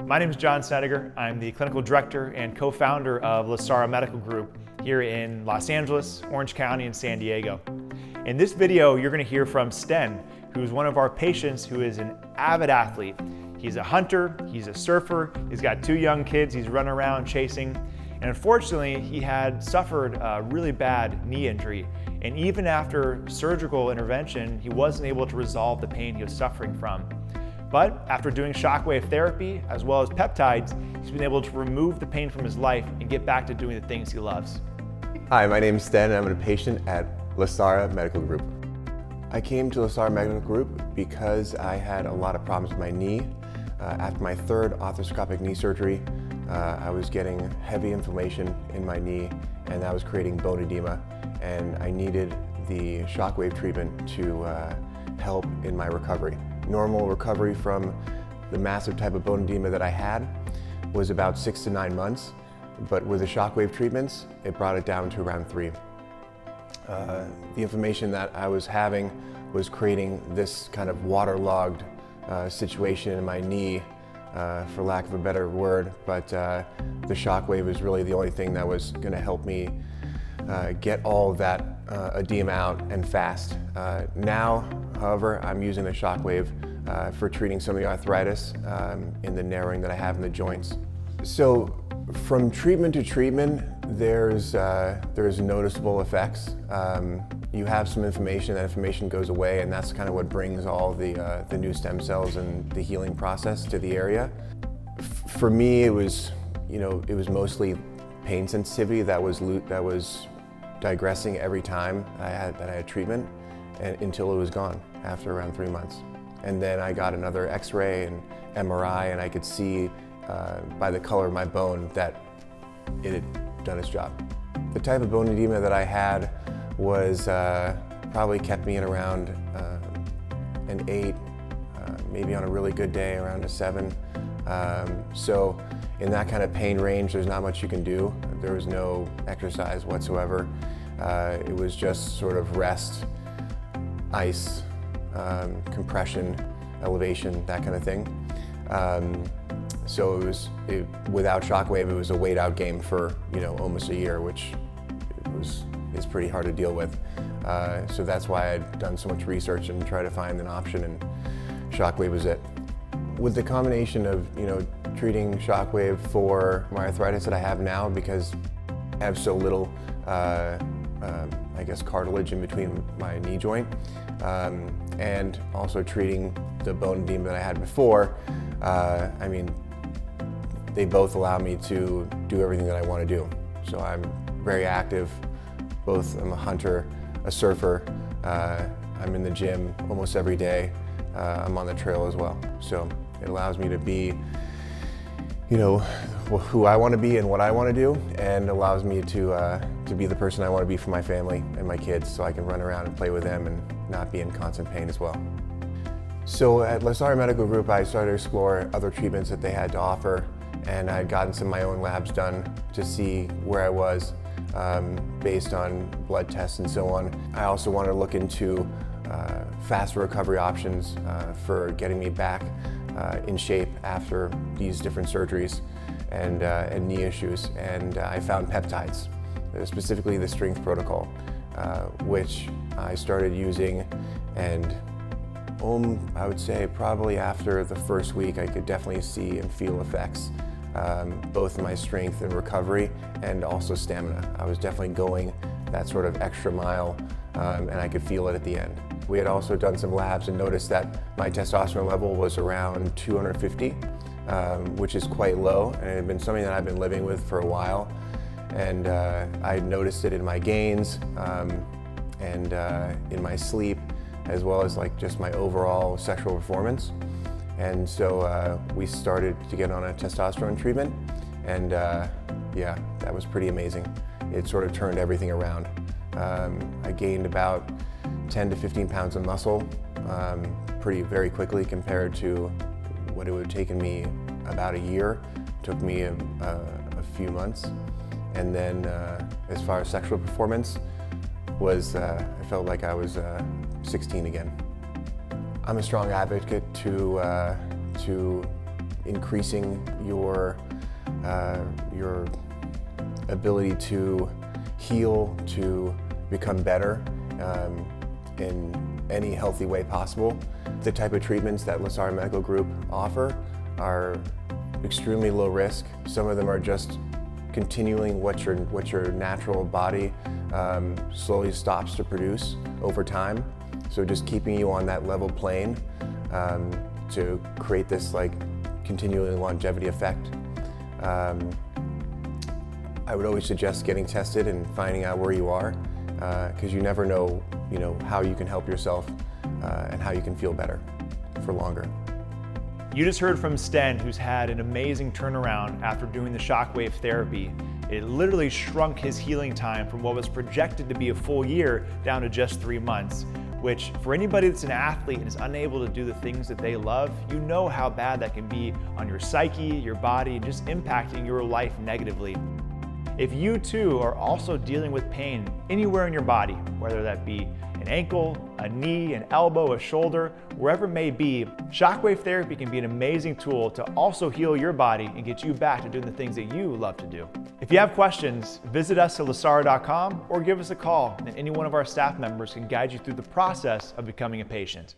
My name is John Snedeker. I'm the clinical director and co-founder of LaSara Medical Group here in Los Angeles, Orange County, and San Diego. In this video, you're going to hear from Sten, who's one of our patients who is an avid athlete. He's a hunter, he's a surfer, he's got 2 young kids he's running around chasing, and unfortunately, he had suffered a really bad knee injury. And even after surgical intervention, he wasn't able to resolve the pain he was suffering from. But after doing shockwave therapy, as well as peptides, he's been able to remove the pain from his life and get back to doing the things he loves. Hi, my name is Sten, and I'm a patient at LaSara Medical Group. I came to LaSara Medical Group because I had a lot of problems with my knee. After my 3rd arthroscopic knee surgery, I was getting heavy inflammation in my knee, and that was creating bone edema, and I needed the shockwave treatment to help in my recovery. Normal recovery from the massive type of bone edema that I had was about 6 to 9 months, but with the shockwave treatments, it brought it down to around 3. The inflammation that I was having was creating this kind of waterlogged situation in my knee, for lack of a better word, but the shockwave is really the only thing that was going to help me get all of that edema out and fast. Now, however, I'm using the shockwave for treating some of the arthritis in the narrowing that I have in the joints. So from treatment to treatment, there's noticeable effects. You have some inflammation, that inflammation goes away, and that's kind of what brings all the new stem cells and the healing process to the area. For me, it was mostly pain sensitivity that was digressing every time I had treatment, and until it was gone after around 3 months. And then I got another X-ray and MRI, and I could see by the color of my bone that it had done its job. The type of bone edema that I had was probably kept me at around an 8, maybe on a really good day around a 7. So in that kind of pain range, there's not much you can do. There was no exercise whatsoever. It was just sort of rest, ice, compression, elevation, that kind of thing. So without shockwave, it was a wait out game for almost a year, which is pretty hard to deal with. So that's why I'd done so much research and tried to find an option, and shockwave was it. With the combination of treating shockwave for my arthritis that I have now, because I have so little I guess cartilage in between my knee joint, and also treating the bone edema that I had before, I mean, they both allow me to do everything that I want to do. So I'm very active. I'm a hunter, a surfer. I'm in the gym almost every day. I'm on the trail as well. So it allows me to be, who I want to be and what I want to do, and allows me to be the person I want to be for my family and my kids, so I can run around and play with them and not be in constant pain as well. So at LaSara Medical Group, I started to explore other treatments that they had to offer, and I had gotten some of my own labs done to see where I was based on blood tests and so on. I also wanted to look into faster recovery options for getting me back in shape after these different surgeries and knee issues, and I found peptides, specifically the strength protocol, which I started using, and I would say probably after the first week I could definitely see and feel effects, both in my strength and recovery, and also stamina. I was definitely going that sort of extra mile, and I could feel it at the end. We had also done some labs and noticed that my testosterone level was around 250, which is quite low, and it had been something that I've been living with for a while. And I had noticed it in my gains and in my sleep, as well as just my overall sexual performance. And so we started to get on a testosterone treatment, and yeah, that was pretty amazing. It sort of turned everything around. I gained about 10 to 15 pounds of muscle very quickly compared to what it would have taken me about a year. It took me a few months. And then as far as sexual performance I felt like I was 16 again. I'm a strong advocate to increasing your ability to heal, to become better in any healthy way possible. The type of treatments that LaSara Medical Group offer are extremely low risk. Some of them are just continuing what your natural body slowly stops to produce over time. So just keeping you on that level plane to create this like continuing longevity effect. I would always suggest getting tested and finding out where you are, because you never know, how you can help yourself and how you can feel better for longer. You just heard from Sten, who's had an amazing turnaround after doing the Shockwave therapy. It literally shrunk his healing time from what was projected to be a full year down to just 3 months, which for anybody that's an athlete and is unable to do the things that they love, you know how bad that can be on your psyche, your body, and just impacting your life negatively. If you too are also dealing with pain anywhere in your body, whether that be an ankle, a knee, an elbow, a shoulder, wherever it may be, Shockwave therapy can be an amazing tool to also heal your body and get you back to doing the things that you love to do. If you have questions, visit us at LaSara.com or give us a call, and any one of our staff members can guide you through the process of becoming a patient.